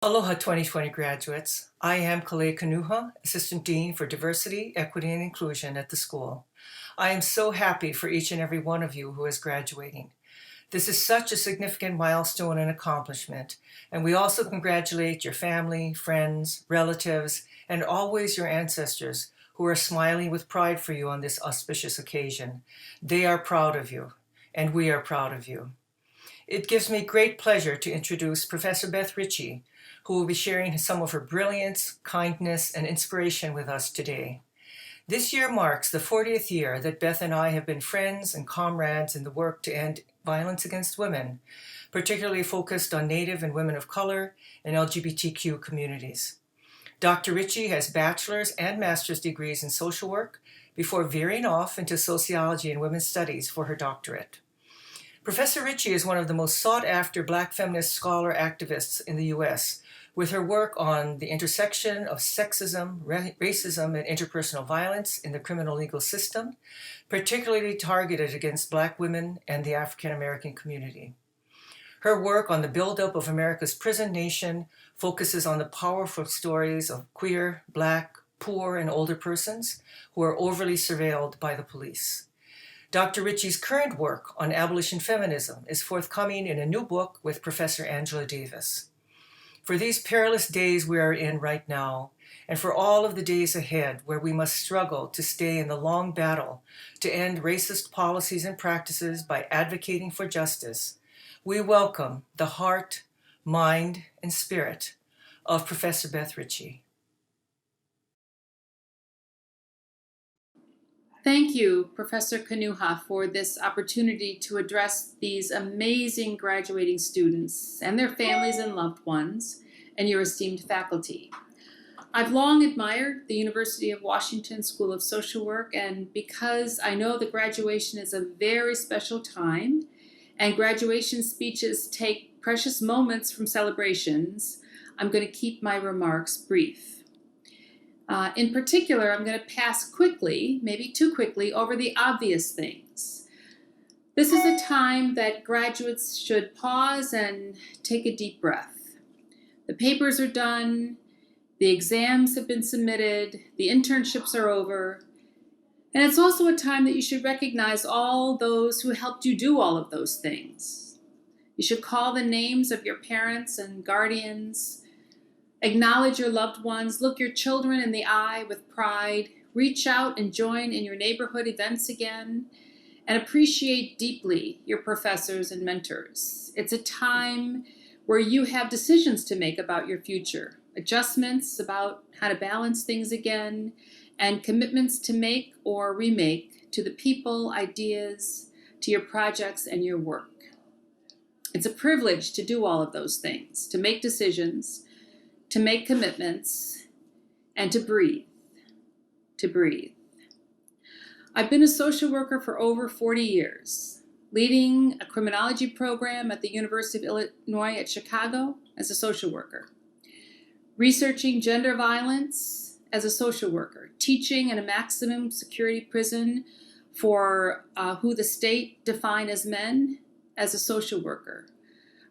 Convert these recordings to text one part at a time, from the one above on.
Aloha 2020 graduates. I am Kalei Kanuha, Assistant Dean for Diversity, Equity, and Inclusion at the school. I am so happy for each and every one of you who is graduating. This is such a significant milestone and accomplishment, and we also congratulate your family, friends, relatives, and always your ancestors who are smiling with pride for you on this auspicious occasion. They are proud of you, and we are proud of you. It gives me great pleasure to introduce Professor Beth Ritchie, who will be sharing some of her brilliance, kindness, and inspiration with us today. This year marks the 40th year that Beth and I have been friends and comrades in the work to end violence against women, particularly focused on Native and women of color and LGBTQ communities. Dr. Ritchie has bachelor's and master's degrees in social work before veering off into sociology and women's studies for her doctorate. Professor Ritchie is one of the most sought-after Black feminist scholar activists in the U.S., with her work on the intersection of sexism, racism, and interpersonal violence in the criminal legal system, particularly targeted against Black women and the African American community. Her work on the buildup of America's prison nation focuses on the powerful stories of queer, Black, poor, and older persons who are overly surveilled by the police. Dr. Ritchie's current work on abolition feminism is forthcoming in a new book with Professor Angela Davis. For these perilous days we are in right now, and for all of the days ahead where we must struggle to stay in the long battle to end racist policies and practices by advocating for justice, we welcome the heart, mind, and spirit of Professor Beth Ritchie. Thank you, Professor Kanuha, for this opportunity to address these amazing graduating students and their families and loved ones, and your esteemed faculty. I've long admired the University of Washington School of Social Work, and because I know that graduation is a very special time, and graduation speeches take precious moments from celebrations, I'm going to keep my remarks brief. In particular, I'm going to pass quickly, maybe too quickly, over the obvious things. This is a time that graduates should pause and take a deep breath. The papers are done, the exams have been submitted, the internships are over, and it's also a time that you should recognize all those who helped you do all of those things. You should call the names of your parents and guardians, acknowledge your loved ones, look your children in the eye with pride, reach out and join in your neighborhood events again, and appreciate deeply your professors and mentors. It's a time where you have decisions to make about your future, adjustments about how to balance things again, and commitments to make or remake to the people, ideas, to your projects and your work. It's a privilege to do all of those things, to make decisions, to make commitments, and to breathe, to breathe. I've been a social worker for over 40 years, leading a criminology program at the University of Illinois at Chicago as a social worker, researching gender violence as a social worker, teaching in a maximum security prison for who the state defined as men as a social worker,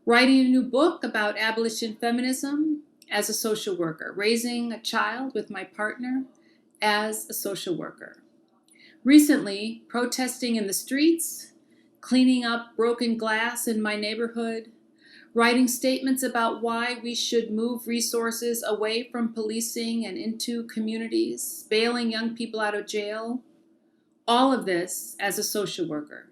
writing a new book about abolition feminism as a social worker, raising a child with my partner as a social worker. Recently, protesting in the streets, cleaning up broken glass in my neighborhood, writing statements about why we should move resources away from policing and into communities, bailing young people out of jail. All of this as a social worker,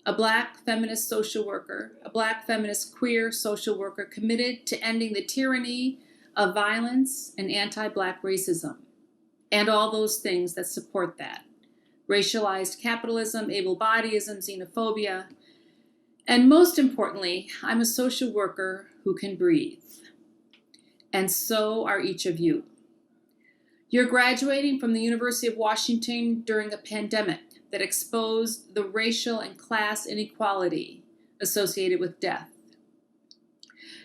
a Black feminist social worker, a Black feminist queer social worker committed to ending the tyranny of violence and anti-Black racism, and all those things that support that. Racialized capitalism, able-bodyism, xenophobia, and most importantly, I'm a social worker who can breathe. And so are each of you. You're graduating from the University of Washington during a pandemic that exposed the racial and class inequality associated with death.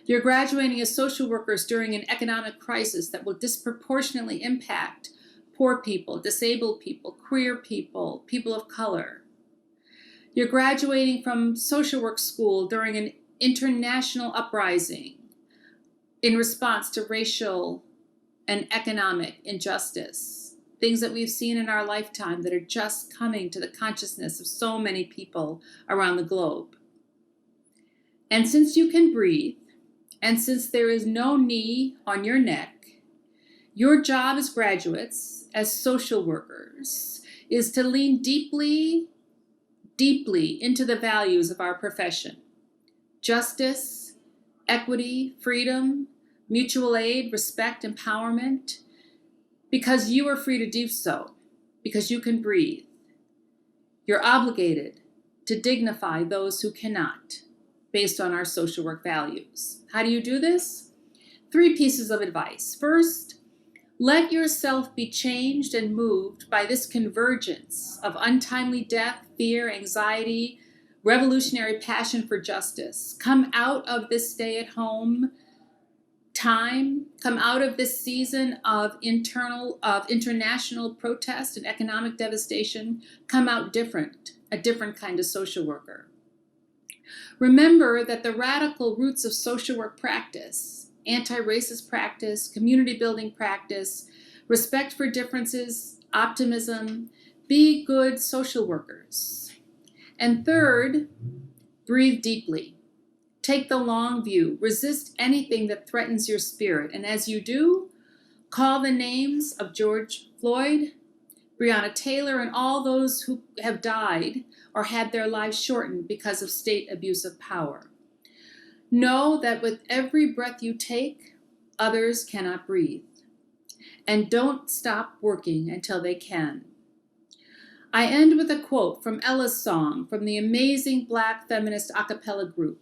You're graduating as social workers during an economic crisis that will disproportionately impact poor people, disabled people, queer people, people of color. You're graduating from social work school during an international uprising in response to racial and economic injustice, things that we've seen in our lifetime that are just coming to the consciousness of so many people around the globe. And since you can breathe, and since there is no knee on your neck, your job as graduates, as social workers, is to lean deeply, deeply into the values of our profession: justice, equity, freedom, mutual aid, respect, empowerment, because you are free to do so, because you can breathe. You're obligated to dignify those who cannot, based on our social work values. How do you do this? 3 pieces of advice. First, let yourself be changed and moved by this convergence of untimely death, fear, anxiety, revolutionary passion for justice. Come out of this stay-at-home time, come out of this season of international protest and economic devastation, come out different, a different kind of social worker. Remember that the radical roots of social work practice, anti-racist practice, community building practice, respect for differences, optimism, be good social workers. And third, breathe deeply. Take the long view. Resist anything that threatens your spirit. And as you do, call the names of George Floyd, Breonna Taylor, and all those who have died or had their lives shortened because of state abuse of power. Know that with every breath you take, others cannot breathe. And don't stop working until they can. I end with a quote from Ella's song from the amazing Black feminist a cappella group.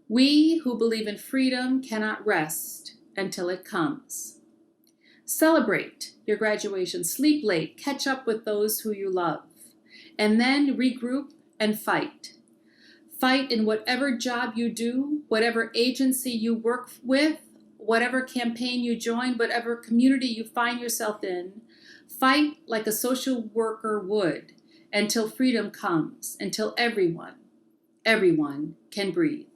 "We who believe in freedom cannot rest until it comes." Celebrate your graduation, sleep late, catch up with those who you love, and then regroup and fight. Fight in whatever job you do, whatever agency you work with, whatever campaign you join, whatever community you find yourself in. Fight like a social worker would until freedom comes, until everyone can breathe.